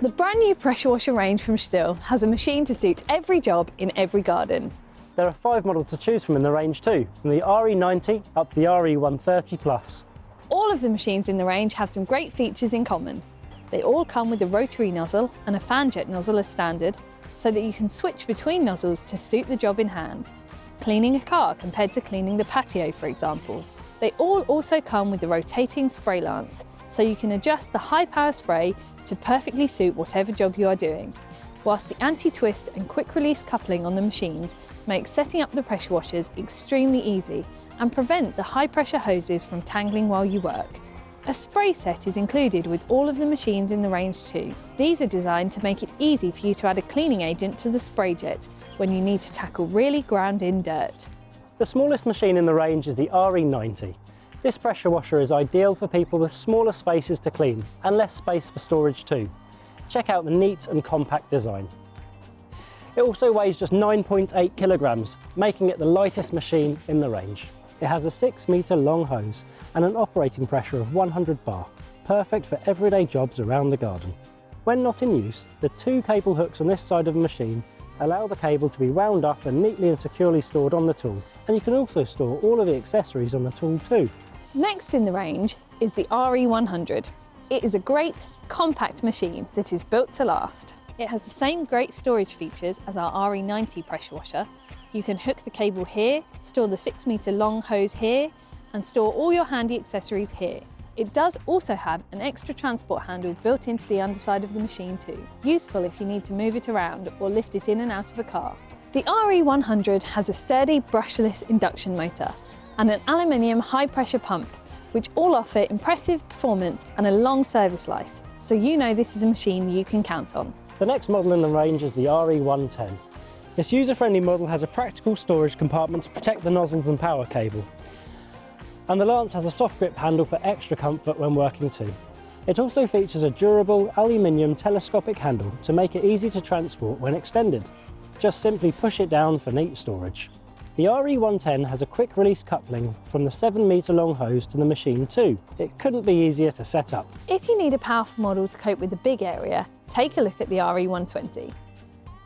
The brand new pressure washer range from STIHL has a machine to suit every job in every garden. There are 5 models to choose from in the range too, from the RE90 up to the RE130 Plus. All of the machines in the range have some great features in common. They all come with a rotary nozzle and a fan jet nozzle as standard, so that you can switch between nozzles to suit the job in hand. Cleaning a car compared to cleaning the patio, for example. They all also come with a rotating spray lance, so you can adjust the high power spray to perfectly suit whatever job you are doing. Whilst the anti-twist and quick release coupling on the machines makes setting up the pressure washers extremely easy and prevent the high pressure hoses from tangling while you work. A spray set is included with all of the machines in the range too. These are designed to make it easy for you to add a cleaning agent to the spray jet when you need to tackle really ground-in dirt. The smallest machine in the range is the RE90. This pressure washer is ideal for people with smaller spaces to clean and less space for storage too. Check out the neat and compact design. It also weighs just 9.8 kilograms, making it the lightest machine in the range. It has a 6-metre long hose and an operating pressure of 100 bar, perfect for everyday jobs around the garden. When not in use, the 2 cable hooks on this side of the machine allow the cable to be wound up and neatly and securely stored on the tool, and you can also store all of the accessories on the tool too. Next in the range is the RE100. It is a great, compact machine that is built to last. It has the same great storage features as our RE90 pressure washer. You can hook the cable here, store the 6-metre long hose here, and store all your handy accessories here. It does also have an extra transport handle built into the underside of the machine too, useful if you need to move it around or lift it in and out of a car. The RE100 has a sturdy brushless induction motor and an aluminium high-pressure pump, which all offer impressive performance and a long service life, so you know this is a machine you can count on. The next model in the range is the RE110. This user-friendly model has a practical storage compartment to protect the nozzles and power cable. And the lance has a soft grip handle for extra comfort when working too. It also features a durable aluminium telescopic handle to make it easy to transport when extended. Just simply push it down for neat storage. The RE110 has a quick release coupling from the 7-metre long hose to the machine too. It couldn't be easier to set up. If you need a powerful model to cope with a big area, take a look at the RE120.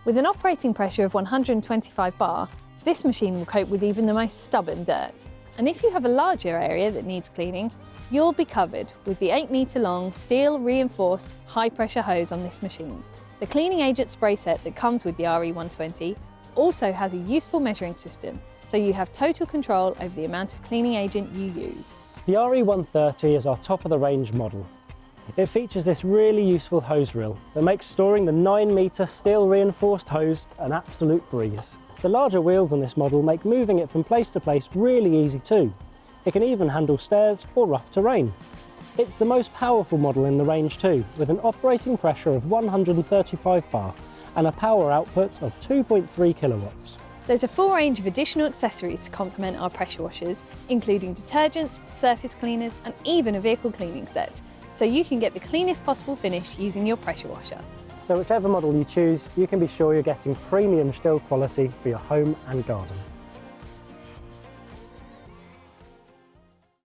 With an operating pressure of 125 bar, this machine will cope with even the most stubborn dirt. And if you have a larger area that needs cleaning, you'll be covered with the 8-metre long steel reinforced high pressure hose on this machine. The cleaning agent spray set that comes with the RE120 also has a useful measuring system, so you have total control over the amount of cleaning agent you use. The RE130 is our top of the range model. It features this really useful hose reel that makes storing the 9-metre steel reinforced hose an absolute breeze. The larger wheels on this model make moving it from place to place really easy too. It can even handle stairs or rough terrain. It's the most powerful model in the range too, with an operating pressure of 135 bar and a power output of 2.3 kilowatts. There's a full range of additional accessories to complement our pressure washers, including detergents, surface cleaners, and even a vehicle cleaning set, so you can get the cleanest possible finish using your pressure washer. So whichever model you choose, you can be sure you're getting premium STIHL quality for your home and garden.